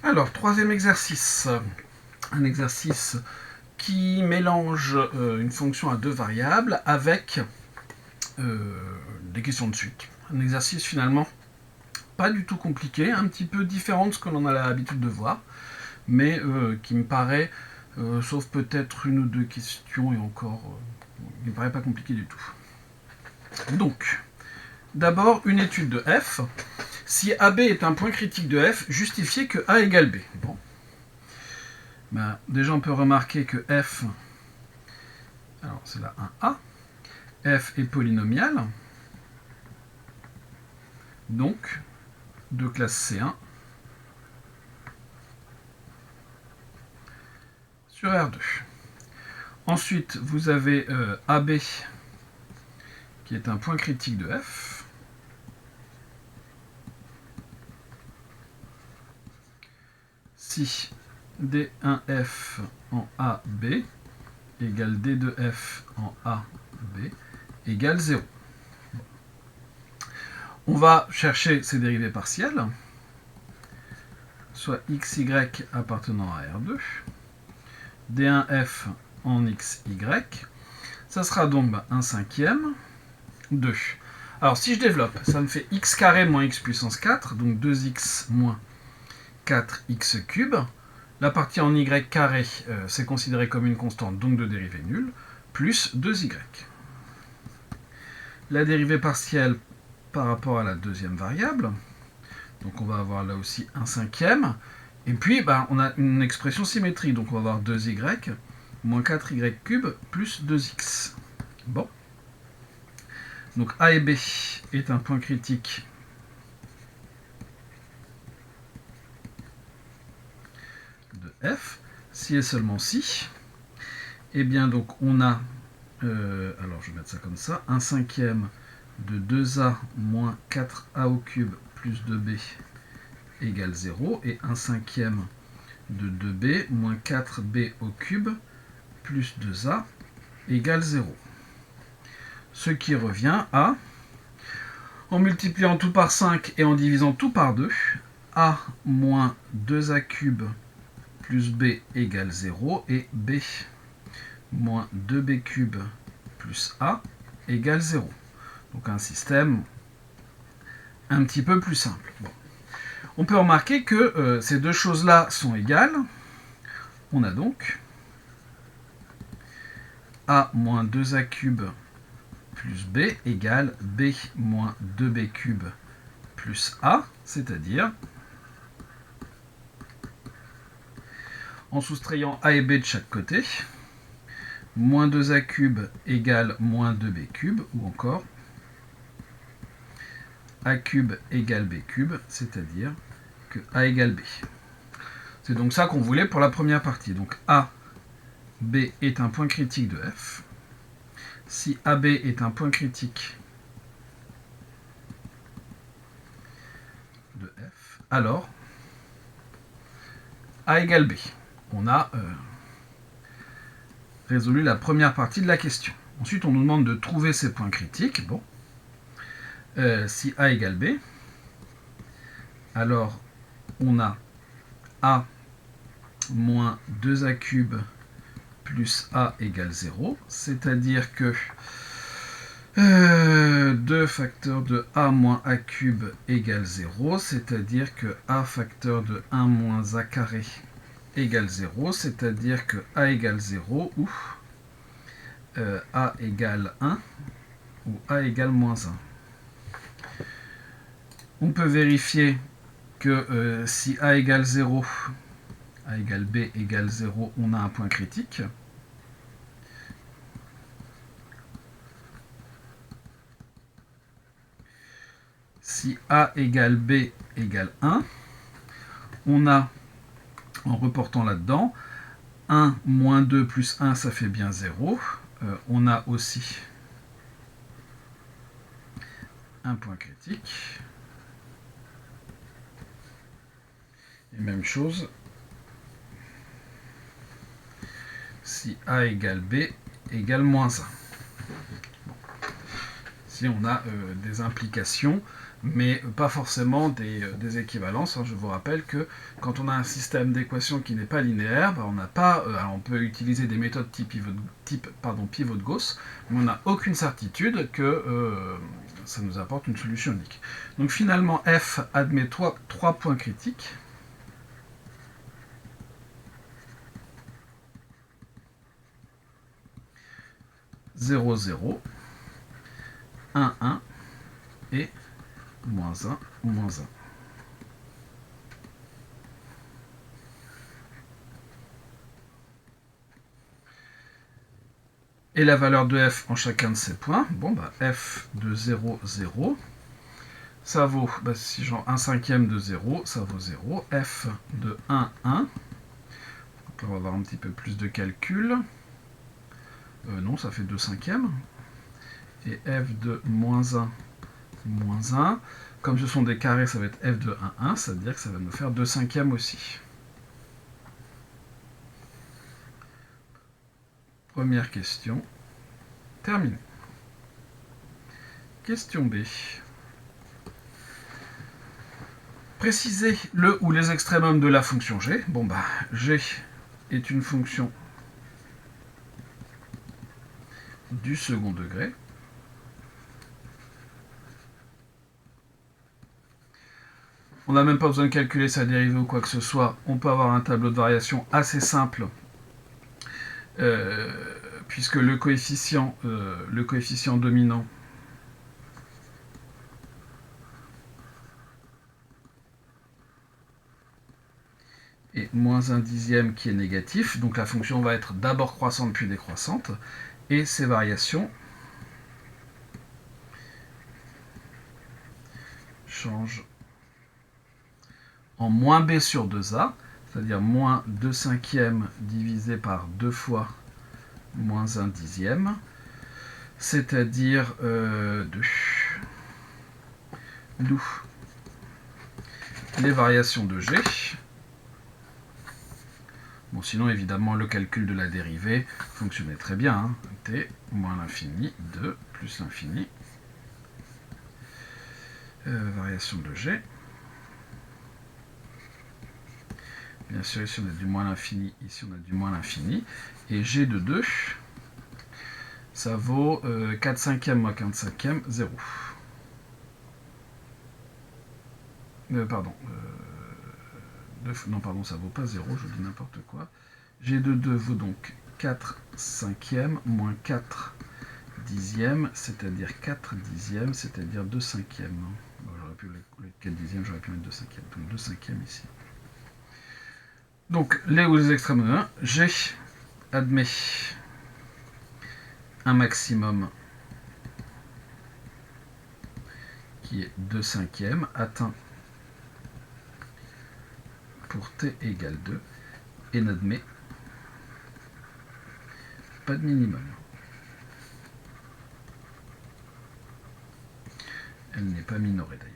Alors, troisième exercice. Un exercice qui mélange une fonction à deux variables avec des questions de suite. Un exercice finalement pas du tout compliqué, un petit peu différent de ce que l'on a l'habitude de voir, mais qui me paraît, sauf peut-être une ou deux questions et encore, il me paraît pas compliqué du tout. Donc, d'abord une étude de f. Si AB est un point critique de f, justifiez que A égale B. Bon. Ben, déjà, on peut remarquer que f, alors c'est là un A, f est polynomial, donc de classe C1 sur R2. Ensuite, vous avez AB qui est un point critique de f. Si D1f en AB égale D2f en AB égale 0. On va chercher ces dérivées partielles, soit xy appartenant à R2, D1f en xy, ça sera donc 1 cinquième, 2. Alors si je développe, ça me fait x carré moins x puissance 4, donc 2x moins 4x cube. La partie en y carré, c'est considéré comme une constante, donc de dérivée nulle, plus 2y. La dérivée partielle par rapport à la deuxième variable, donc on va avoir là aussi 1 cinquième, et puis on a une expression symétrique, donc on va avoir 2y moins 4y cube plus 2x. Bon. Donc A et B est un point critique de f, si et seulement si. Et bien donc on a, alors je vais mettre ça comme ça, 1 cinquième de 2a moins 4a au cube plus 2b égale 0, et 1 cinquième de 2b moins 4b au cube plus 2a égale 0. Ce qui revient à, en multipliant tout par 5 et en divisant tout par 2, a moins 2a cube plus b égale 0, et b moins 2b cube plus a égale 0. Donc un système un petit peu plus simple. Bon. On peut remarquer que ces deux choses-là sont égales. On a donc a moins 2a cube plus b égale b moins 2b cube plus a, c'est-à-dire, en soustrayant a et b de chaque côté, moins 2a cube égale moins 2b cube, ou encore a cube égale b cube, c'est-à-dire que a égale b. C'est donc ça qu'on voulait pour la première partie. Donc a, b est un point critique de f. Si AB est un point critique de f, alors A égale B. On a résolu la première partie de la question. Ensuite, on nous demande de trouver ces points critiques. Bon. Si A égale B, alors on a A moins 2A cube plus A égale 0, c'est-à-dire que 2 facteur de A moins A cube égale 0, c'est-à-dire que A facteur de 1 moins A carré égale 0, c'est-à-dire que A égale 0 ou A égale 1 ou A égale moins 1. On peut vérifier que si A égale 0, A égale B égale 0, on a un point critique. Si A égale B égale 1, on a, en reportant là-dedans, 1 moins 2 plus 1, ça fait bien 0. On a aussi un point critique. Et même chose, si A égale B égale moins 1. Bon. si on a des implications, mais pas forcément des équivalences. Je vous rappelle que quand on a un système d'équations qui n'est pas linéaire, on n'a pas, on peut utiliser des méthodes type pivot de Gauss, mais on n'a aucune certitude que ça nous apporte une solution unique. Donc finalement, f admet trois points critiques. « 0, 0, 1, 1 et moins 1, moins 1. Et la valeur de f en chacun de ces points, f de 0, 0, ça vaut, si j'en 1 cinquième de 0, ça vaut 0. F de 1, 1. Donc là, on va avoir un petit peu plus de calcul. Non, ça fait 2 cinquièmes. Et f de moins 1, moins 1. Comme ce sont des carrés, ça va être f de 1, 1, c'est-à-dire que ça va nous faire 2 cinquièmes aussi. Première question terminée. Question B. Précisez le ou les extrémums de la fonction g. G est une fonction du second degré. On n'a même pas besoin de calculer sa dérivée ou quoi que ce soit. On peut avoir un tableau de variation assez simple, puisque le coefficient dominant est moins 1 dixième qui est négatif. Donc la fonction va être d'abord croissante puis décroissante. Et ces variations changent en moins b sur 2a, c'est-à-dire moins 2 cinquièmes divisé par 2 fois moins 1 dixième, c'est-à-dire 2. D'où les variations de g. Sinon, évidemment, le calcul de la dérivée fonctionnait très bien. T moins l'infini, 2 plus l'infini. Variation de g. Bien sûr, ici on a du moins l'infini, ici on a du moins l'infini. Et g de 2, ça vaut 4 cinquièmes moins 15 cinquièmes, 0. Non, ça vaut pas 0, je dis n'importe quoi. G de 2 vaut donc 4 cinquièmes moins 4 dixièmes, c'est-à-dire 4 dixièmes, c'est-à-dire 2 cinquièmes. J'aurais pu les 4 dixièmes, j'aurais pu mettre 2 cinquièmes. Donc 2 cinquièmes ici. Donc, les ou les extrêmes de 1, G admet un maximum qui est 2 cinquièmes, atteint pour t égale 2, et n'admet pas de minimum. Elle n'est pas minorée d'ailleurs.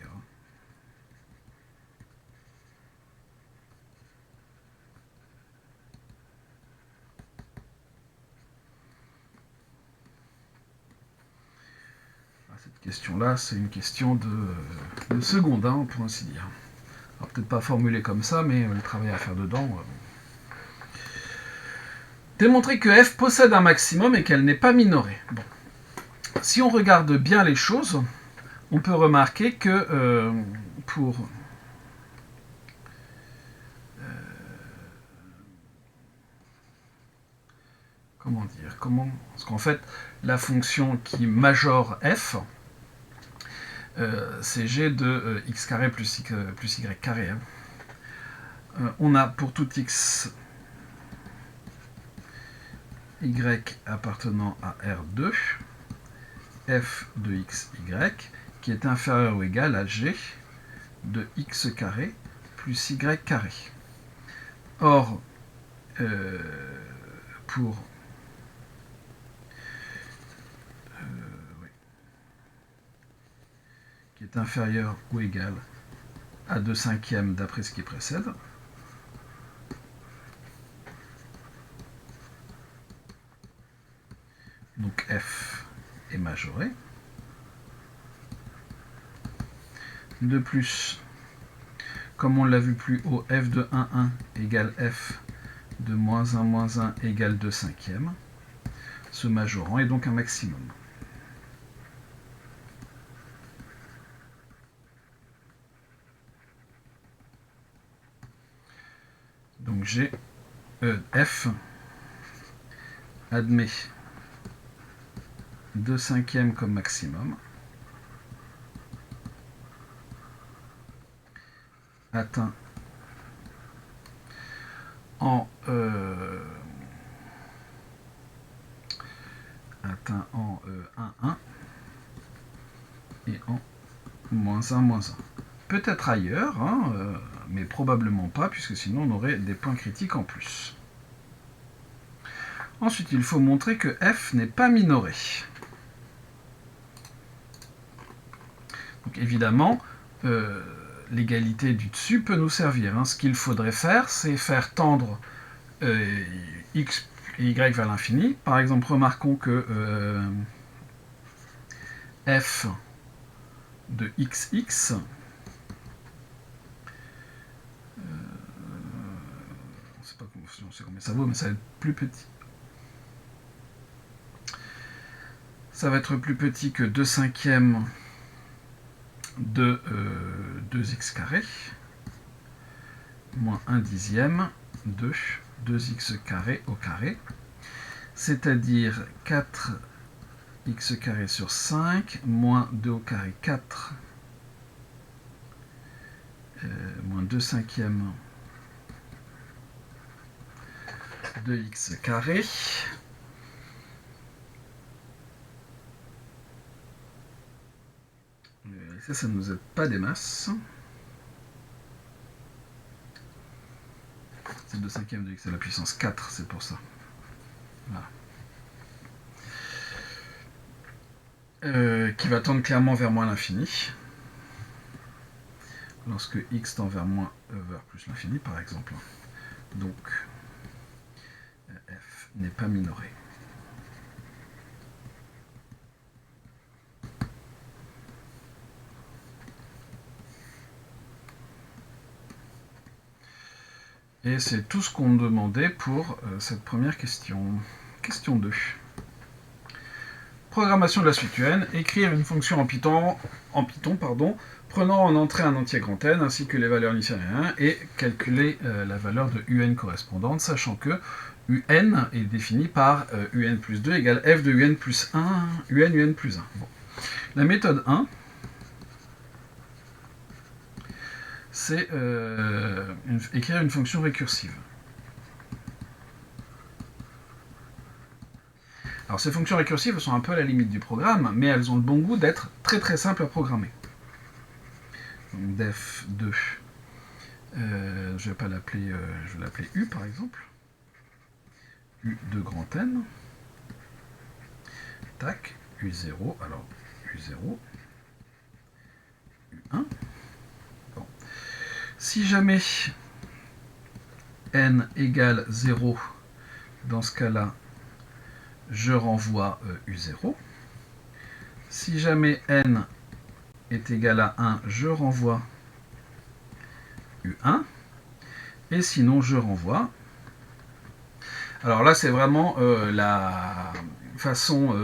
Cette question-là, c'est une question de seconde, pour ainsi dire. Alors peut-être pas formulée comme ça, mais le travail à faire dedans. Démontrer que f possède un maximum et qu'elle n'est pas minorée. Si on regarde bien les choses, on peut remarquer que pour parce qu'en fait, la fonction qui majore f, c'est g de x carré plus y carré. On a pour tout x y appartenant à R2, f de xy, qui est inférieur ou égal à g de x carré plus y carré. Or, pour qui est inférieur ou égal à 2 cinquièmes d'après ce qui précède, donc f est majoré, De plus, comme on l'a vu plus haut, f de 1, 1 égale f de moins 1 égale 2 cinquièmes. Ce majorant est donc un maximum. Donc j'ai f admet 2 cinquièmes comme maximum, atteint en 1, 1 et en moins 1, moins 1. Peut-être ailleurs, hein, mais probablement pas, puisque sinon on aurait des points critiques en plus. Ensuite, il faut montrer que f n'est pas minoré. Donc évidemment, l'égalité du dessus peut nous servir. Hein. Ce qu'il faudrait faire, c'est faire tendre x et y vers l'infini. Par exemple, remarquons que f de xx, on sait combien ça vaut, mais ça va être plus petit. Ça va être plus petit que 2 cinquièmes de 2x carré, moins 1 dixième de 2x carré au carré, c'est-à-dire 4x carré sur 5, moins 2 au carré 4, moins 2 cinquièmes de x carré, ça ne nous aide pas des masses. C'est 2 cinquièmes de x à la puissance 4, c'est pour ça. Voilà. Qui va tendre clairement vers moins l'infini. Lorsque x tend vers moins vers plus l'infini, par exemple. Donc, f n'est pas minoré. Et c'est tout ce qu'on demandait pour cette première question. Question 2. Programmation de la suite UN. Écrire une fonction en Python, prenant en entrée un entier grand N ainsi que les valeurs initiales et calculer la valeur de UN correspondante, sachant que UN est défini par UN plus 2 égale f de UN plus 1, UN plus 1. Bon. La méthode 1, c'est écrire une fonction récursive. Alors ces fonctions récursives sont un peu à la limite du programme, mais elles ont le bon goût d'être très très simples à programmer. Donc def2, je vais l'appeler U par exemple. U de grand N. Tac, U0, alors U0, U1. Bon. Si jamais N égale 0, dans ce cas-là, je renvoie U0. Si jamais N est égal à 1, je renvoie U1. Et sinon, je renvoie. Alors là, c'est vraiment la façon,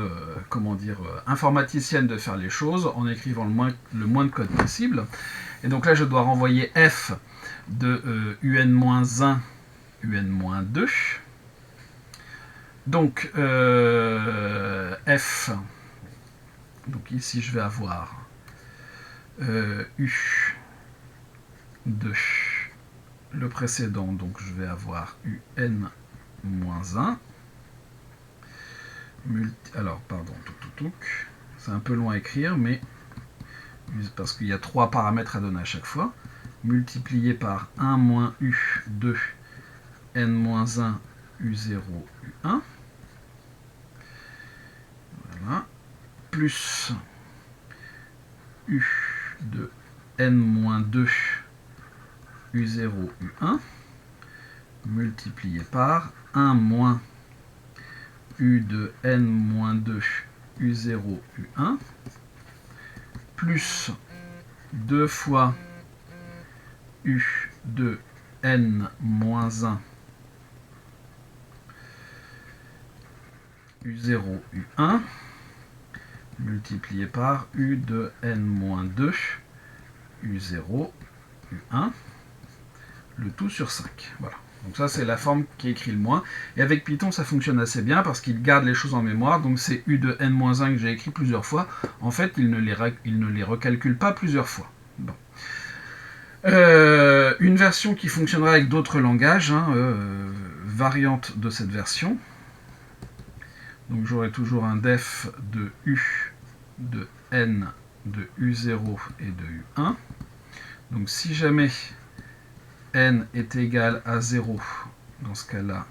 informaticienne de faire les choses, en écrivant le moins de code possible. Et donc là, je dois renvoyer f de UN-1, UN-2. Donc, f, donc ici, je vais avoir U de le précédent, donc je vais avoir UN-1. Alors, pardon, c'est un peu long à écrire, mais parce qu'il y a 3 paramètres à donner à chaque fois, multiplié par 1 moins U de N-1 U0 U1, voilà, plus U de N-2 U0 U1, multiplié par 1 moins U de N-2 U0 U1, plus 2 fois u de n moins 1 u0, u1, multiplié par u de n moins 2 u0, u1, le tout sur 5. Voilà. Donc ça, c'est la forme qui écrit le moins. Et avec Python, ça fonctionne assez bien parce qu'il garde les choses en mémoire. Donc c'est u de n-1 que j'ai écrit plusieurs fois. En fait, il ne les recalcule pas plusieurs fois. Bon. Une version qui fonctionnera avec d'autres langages, variante de cette version. Donc j'aurai toujours un def de u de n de u0 et de u1. Donc si jamais n est égal à 0, dans ce cas-là,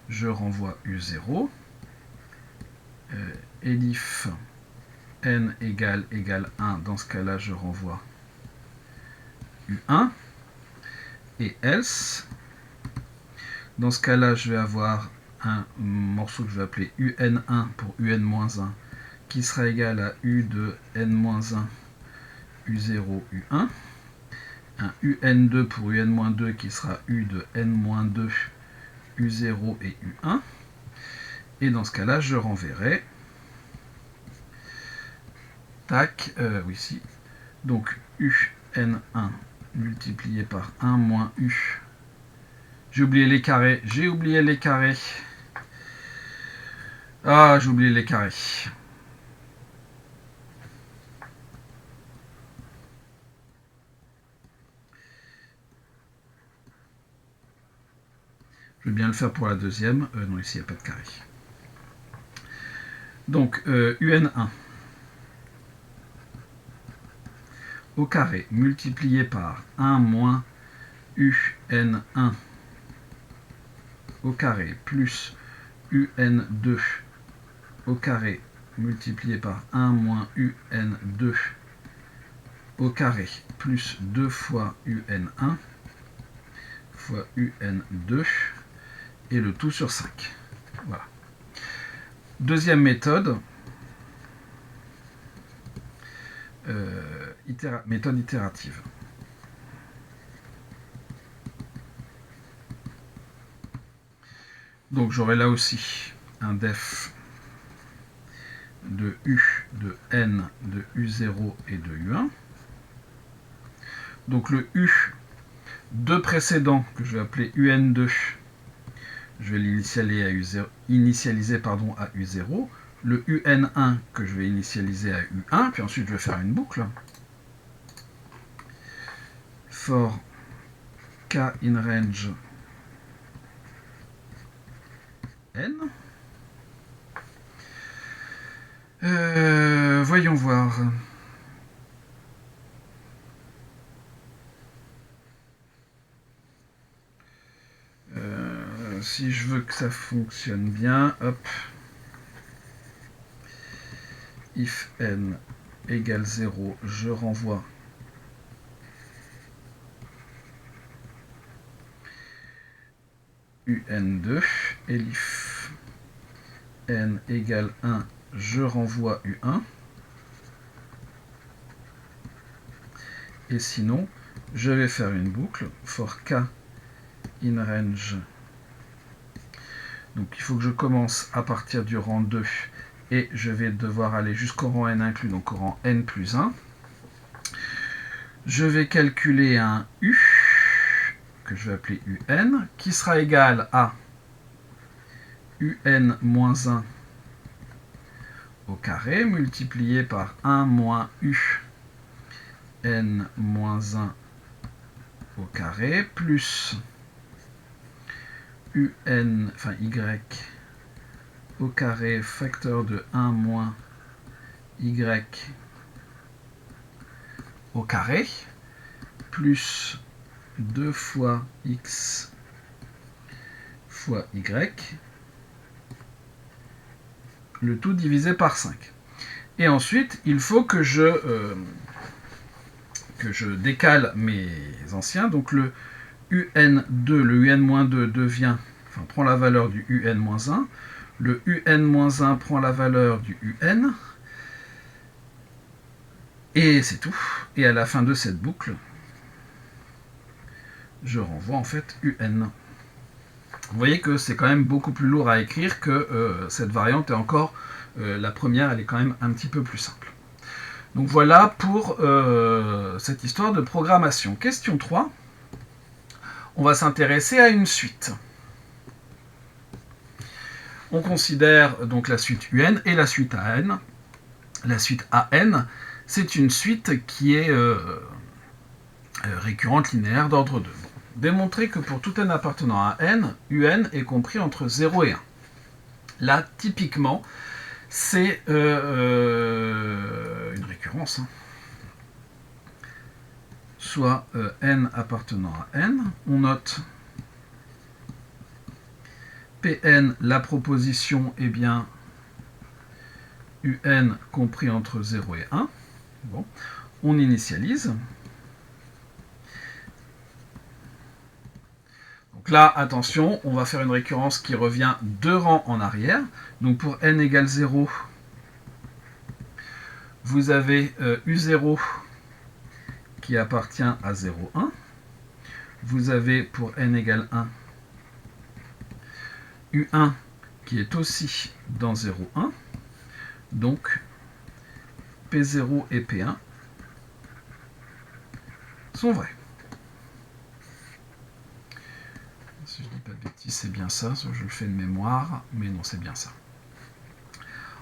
je renvoie u0. Elif n égale 1, dans ce cas-là, je renvoie u1. Et else, dans ce cas-là, je vais avoir un morceau que je vais appeler un pour un-1, qui sera égal à u de n-1, u0, u1. Un un2 pour un-2 qui sera u de n-2, u0 et u1. Et dans ce cas-là, je renverrai tac, oui, si. Donc un multiplié par 1 moins u. J'ai oublié les carrés. Ah, j'ai oublié les carrés. Je vais bien le faire pour la deuxième. Non, ici, il n'y a pas de carré. Donc, un1 au carré multiplié par 1 moins un1 au carré plus un2 au carré multiplié par 1 moins un2 au carré plus 2 fois un1 fois un2 et le tout sur 5. Voilà. Deuxième méthode, méthode itérative. Donc j'aurai là aussi un def de u de n de u0 et de u1. Donc le u de précédent que je vais appeler un2, je vais l'initialiser à u0. Le un1 que je vais initialiser à u1, puis ensuite je vais faire une boucle. For k in range n. Voyons voir. Si je veux que ça fonctionne bien, hop. If n égale 0, je renvoie un2. Elif n égale 1, je renvoie u1. Et sinon, je vais faire une boucle for k in range. Donc il faut que je commence à partir du rang 2 et je vais devoir aller jusqu'au rang n inclus, donc au rang n plus 1. Je vais calculer un u, que je vais appeler un, qui sera égal à un moins 1 au carré, multiplié par 1 moins un moins 1 au carré, plus y au carré facteur de 1 moins y au carré, plus 2 fois x fois y, le tout divisé par 5. Et ensuite, il faut que je décale mes anciens. Donc le un2, le un-2 devient, prend la valeur du un-1. Le un-1 prend la valeur du un. Et c'est tout. Et à la fin de cette boucle, je renvoie en fait UN. Vous voyez que c'est quand même beaucoup plus lourd à écrire que cette variante, et encore, la première, elle est quand même un petit peu plus simple. Donc voilà pour cette histoire de programmation. Question 3. On va s'intéresser à une suite. On considère donc la suite UN et la suite AN. La suite AN, c'est une suite qui est récurrente linéaire d'ordre 2. Bon. Démontrer que pour tout n appartenant à n, UN est compris entre 0 et 1. Là, typiquement, c'est une récurrence. Hein. Soit n appartenant à n. On note Pn, la proposition, est bien UN compris entre 0 et 1. Bon. On initialise. Donc là, attention, on va faire une récurrence qui revient 2 rangs en arrière. Donc pour n égale 0, vous avez U0 qui appartient à 0, 1. Vous avez pour n égale 1, U1 qui est aussi dans 0, 1. Donc P0 et P1 sont vrais. Si je ne dis pas de bêtises, c'est bien ça. Je le fais de mémoire, mais non, c'est bien ça.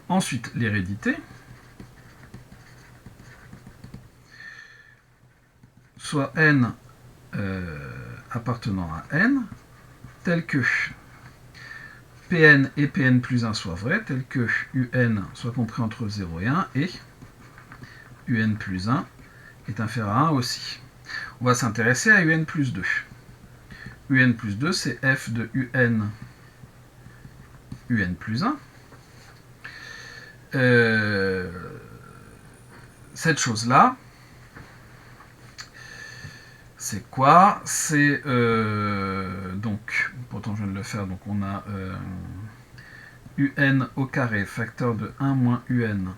Ensuite, l'hérédité. Soit n appartenant à n, tel que Pn et Pn plus 1 soient vrais, tel que Un soit compris entre 0 et 1, et Un plus 1 est inférieur à 1 aussi. On va s'intéresser à Un plus 2. Un plus 2, c'est f de Un plus 1. Cette chose-là, c'est quoi? C'est donc, pourtant je viens de le faire, donc on a UN au carré, facteur de 1 moins UN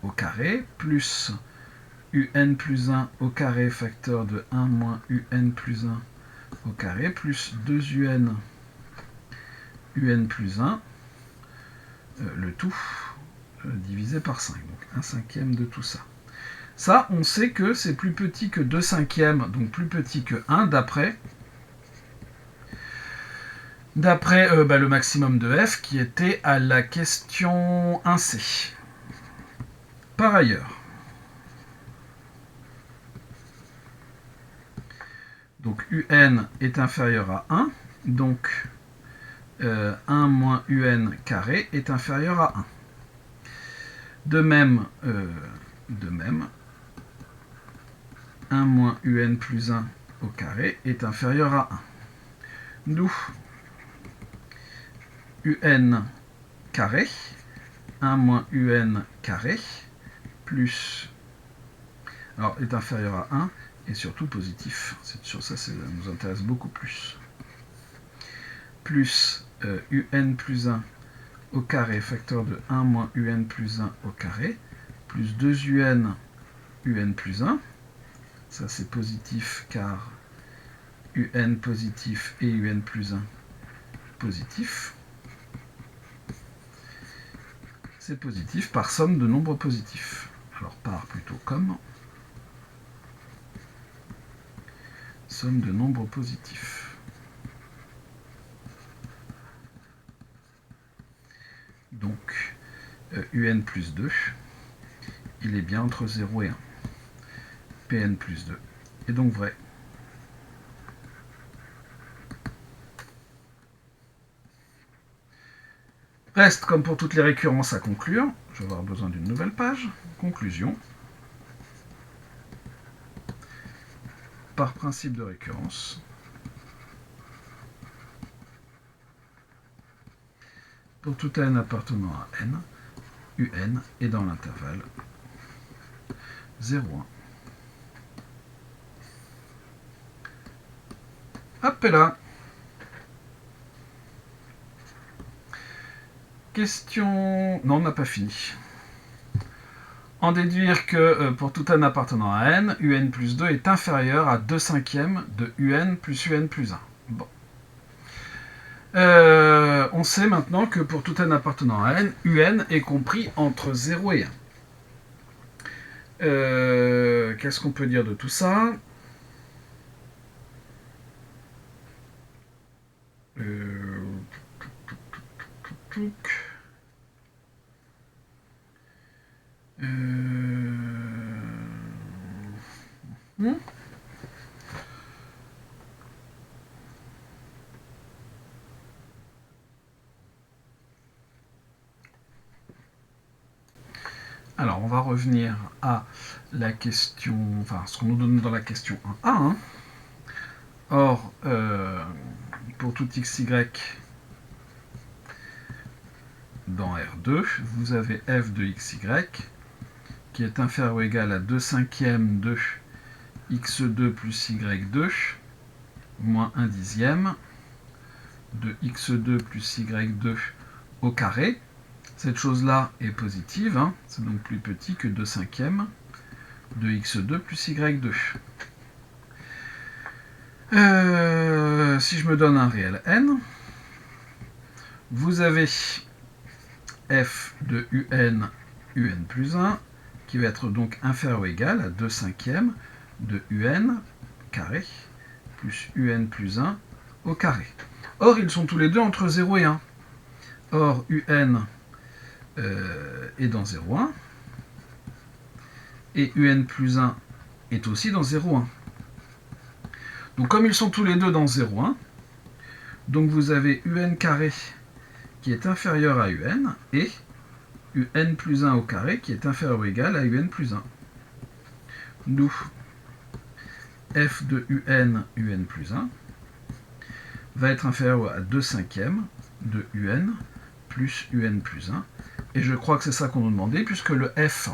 au carré, plus UN plus 1 au carré, facteur de 1 moins UN plus 1 au carré, plus 2UN UN plus 1, le tout divisé par 5, donc 1 cinquième de tout ça. Ça, on sait que c'est plus petit que 2 cinquièmes, donc plus petit que 1, d'après le maximum de f qui était à la question 1c. Par ailleurs, donc UN est inférieur à 1, donc 1 moins UN carré est inférieur à 1. De même, 1 moins UN plus 1 au carré est inférieur à 1. D'où UN carré, 1 moins UN carré, plus, alors est inférieur à 1, et surtout positif. Sur ça, ça nous intéresse beaucoup plus. Plus UN plus 1 au carré, facteur de 1 moins UN plus 1 au carré, plus 2 UN plus 1. Ça, c'est positif, car UN positif et UN plus 1 positif. C'est positif par somme de nombres positifs. Alors par plutôt comme somme de nombres positifs. Donc UN plus 2, il est bien entre 0 et 1. Pn plus 2 est donc vrai. Reste, comme pour toutes les récurrences, à conclure. Je vais avoir besoin d'une nouvelle page. Conclusion. Par principe de récurrence, pour tout n appartenant à n, UN est dans l'intervalle 0, 1. Hop là. Question... Non, on n'a pas fini. En déduire que pour tout n appartenant à n, un plus 2 est inférieur à 2/5 de un plus 1. Bon. On sait maintenant que pour tout n appartenant à n, un est compris entre 0 et 1. Qu'est-ce qu'on peut dire de tout ça? Alors, on va revenir à la question, enfin, ce qu'on nous donne dans la question 1a. Hein. Or, pour tout xy dans R2, vous avez f de xy qui est inférieur ou égal à 2/5 de x2 plus y2 moins 1/10 de x2 plus y2 au carré. Cette chose-là est positive, hein, c'est donc plus petit que 2/5 de x2 plus y2. Si je me donne un réel n, vous avez f de un plus 1, qui va être donc inférieur ou égal à 2/5 de un carré plus un plus 1 au carré. Or, ils sont tous les deux entre 0 et 1. Or, un est dans 0,1 et un plus 1 est aussi dans 0,1. Donc comme ils sont tous les deux dans 0,1, donc vous avez un carré qui est inférieur à un et un plus 1 au carré qui est inférieur ou égal à un plus 1. D'où f de un plus 1 va être inférieur à 2/5 de un plus un plus 1. Et je crois que c'est ça qu'on nous demandait, puisque le f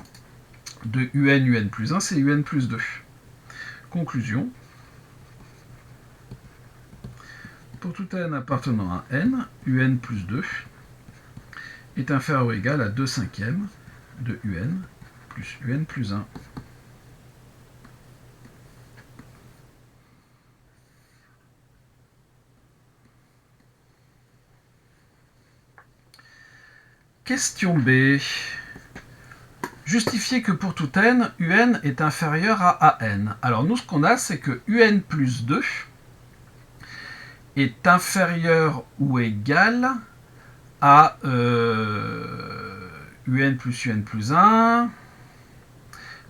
de un plus 1, c'est un plus 2. Conclusion. Pour tout n appartenant à n, un plus 2 est inférieur ou égal à 2/5 de un plus un plus 1. Question B. Justifier que pour tout n, un est inférieur à an. Alors nous, ce qu'on a, c'est que un plus 2 est inférieur ou égal à un plus 1.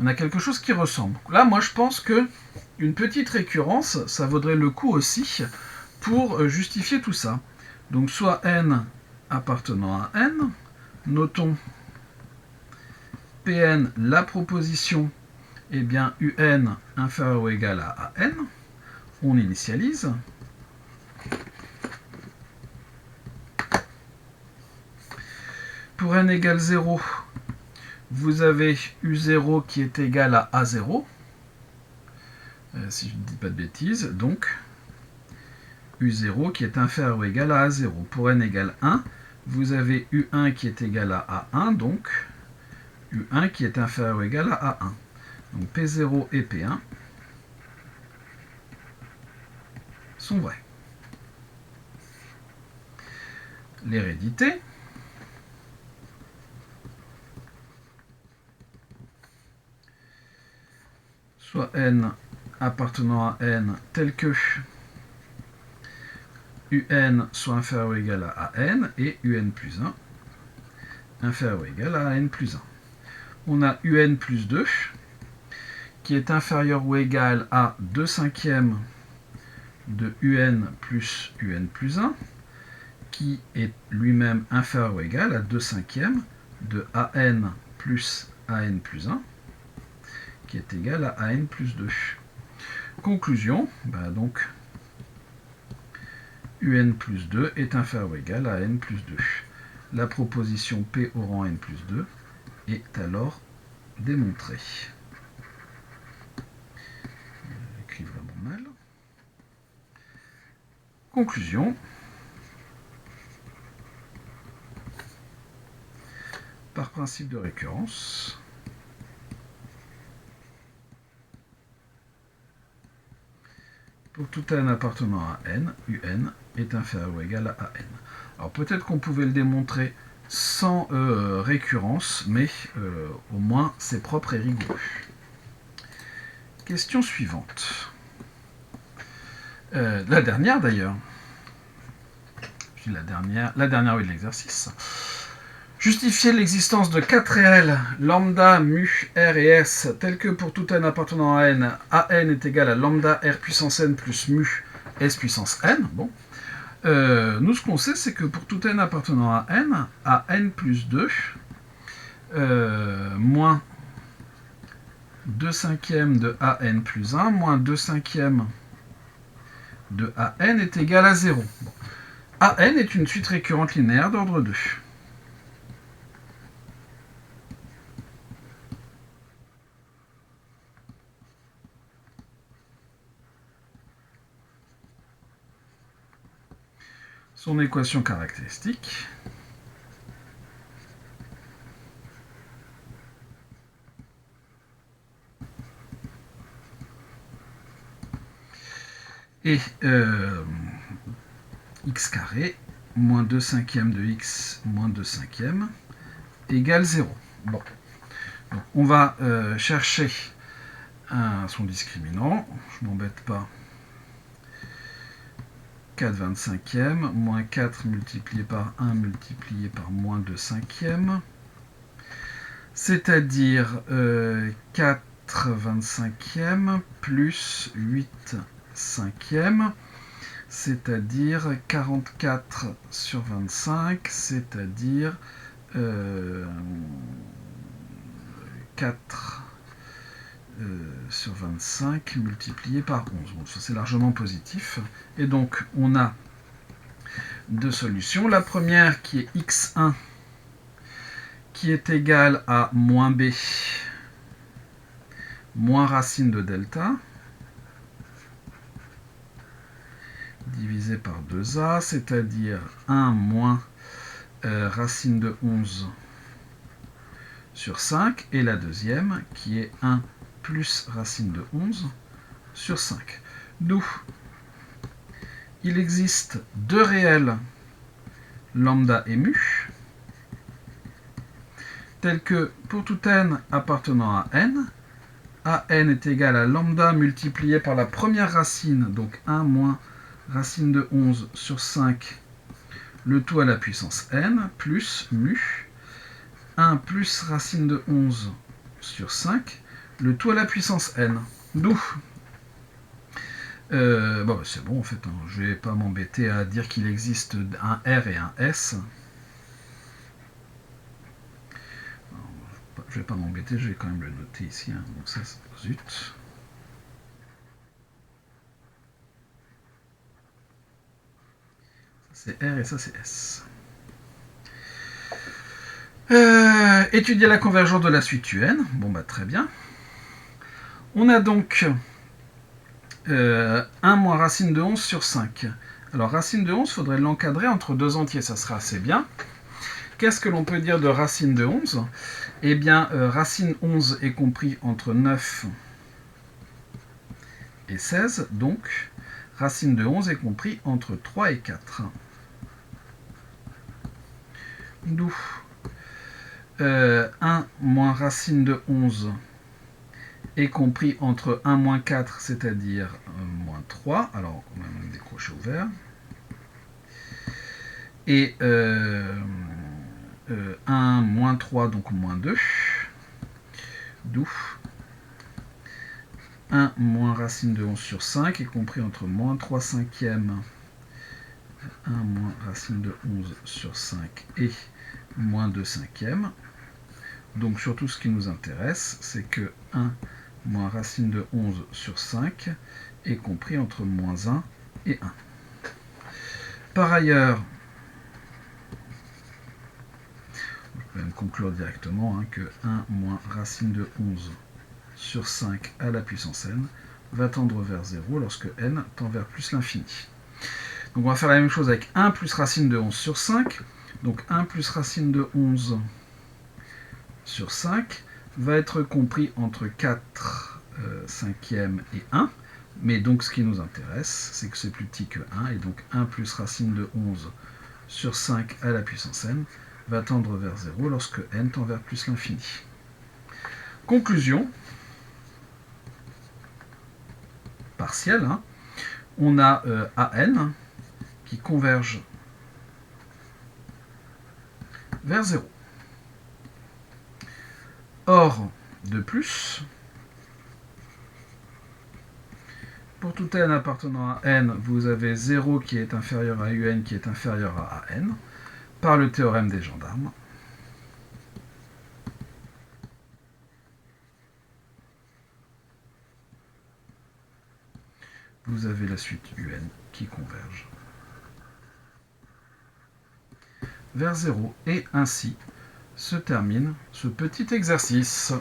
On a quelque chose qui ressemble. Là, moi, je pense que une petite récurrence, ça vaudrait le coup aussi pour justifier tout ça. Donc, soit n appartenant à n, notons Pn, la proposition, eh bien, un inférieur ou égal à an. On initialise. Pour n égale 0, vous avez u0 qui est égal à a0. Si je ne dis pas de bêtises, donc u0 qui est inférieur ou égal à a0. Pour n égale 1, vous avez u1 qui est égal à a1, donc u1 qui est inférieur ou égal à a1. Donc P0 et P1 sont vrais. L'hérédité. Soit n appartenant à n tel que un soit inférieur ou égal à an et un plus 1 inférieur ou égal à n plus 1. On a un plus 2 qui est inférieur ou égal à 2/5 de un plus 1 qui est lui-même inférieur ou égal à 2/5 de an plus 1 qui est égal à an plus 2. Conclusion, donc un plus 2 est inférieur ou égal à n plus 2. La proposition P au rang n plus 2 est alors démontrée. J'écris vraiment mal. Conclusion. Par principe de récurrence, pour tout n appartenant à n, un est inférieur ou égal à n. Alors peut-être qu'on pouvait le démontrer sans récurrence, mais au moins c'est propre et rigoureux. Question suivante. La dernière d'ailleurs. La dernière oui, de l'exercice. Justifier l'existence de 4 réels, lambda, mu, r et s, tels que pour tout n appartenant à n est égal à lambda r puissance n plus mu s puissance n. Bon. Nous, ce qu'on sait, c'est que pour tout n appartenant à n plus 2, moins 2 cinquièmes de an plus 1, moins 2 cinquièmes de an est égal à 0. Bon. an est une suite récurrente linéaire d'ordre 2. Son équation caractéristique. Et x carré moins 2 cinquièmes de x moins 2 cinquièmes égale 0. Bon. Donc, on va chercher son discriminant. Je ne m'embête pas. 4 25e, moins 4 multiplié par 1 multiplié par moins 2 cinquièmes, c'est-à-dire 4 25e plus 8 cinquièmes, c'est-à-dire 44 sur 25, c'est-à-dire 4 sur 25 multiplié par 11. Bon, ça c'est largement positif. Et donc on a deux solutions. La première qui est x1 qui est égale à moins b moins racine de delta divisé par 2a, c'est-à-dire 1 moins racine de 11 sur 5. Et la deuxième qui est 1 plus racine de 11 sur 5. D'où il existe deux réels lambda et mu, tels que pour tout n appartenant à n est égal à lambda multiplié par la première racine, donc 1 moins racine de 11 sur 5, le tout à la puissance n, plus mu, 1 plus racine de 11 sur 5, le tout à la puissance n. D'où bon, c'est bon en fait, hein. Je ne vais pas m'embêter à dire qu'il existe un R et un S. Je ne vais pas m'embêter, je vais quand même le noter ici. Hein. Donc ça, zut. Ça c'est R et ça c'est S. Étudier la convergence de la suite UN. Bon bah très bien. On a donc 1 moins racine de 11 sur 5. Alors racine de 11, il faudrait l'encadrer entre deux entiers, ça sera assez bien. Qu'est-ce que l'on peut dire de racine de 11 ? Eh bien, racine 11 est compris entre 9 et 16, donc racine de 11 est compris entre 3 et 4. D'où 1 moins racine de 11 est compris entre 1 moins 4, c'est-à-dire moins 3. Alors, on va même décrocher au vert. Et 1 moins 3, donc moins 2. D'où 1 moins racine de 11 sur 5 est compris entre moins 3 cinquièmes, 1 moins racine de 11 sur 5 et moins 2 cinquièmes. Donc surtout ce qui nous intéresse, c'est que 1 moins racine de 11 sur 5 est compris entre moins 1 et 1. Par ailleurs, je peux même conclure directement hein, que 1 moins racine de 11 sur 5 à la puissance n va tendre vers 0 lorsque n tend vers plus l'infini. Donc on va faire la même chose avec 1 plus racine de 11 sur 5. Donc 1 plus racine de 11 sur 5 va être compris entre 4 cinquièmes et 1. Mais donc ce qui nous intéresse, c'est que c'est plus petit que 1, et donc 1 plus racine de 11 sur 5 à la puissance n va tendre vers 0 lorsque n tend vers plus l'infini. Conclusion partielle, hein. On a an qui converge vers 0. Or, de plus, pour tout n appartenant à n, vous avez 0 qui est inférieur à un qui est inférieur à an, par le théorème des gendarmes. Vous avez la suite un qui converge vers 0. Et ainsi se termine ce petit exercice.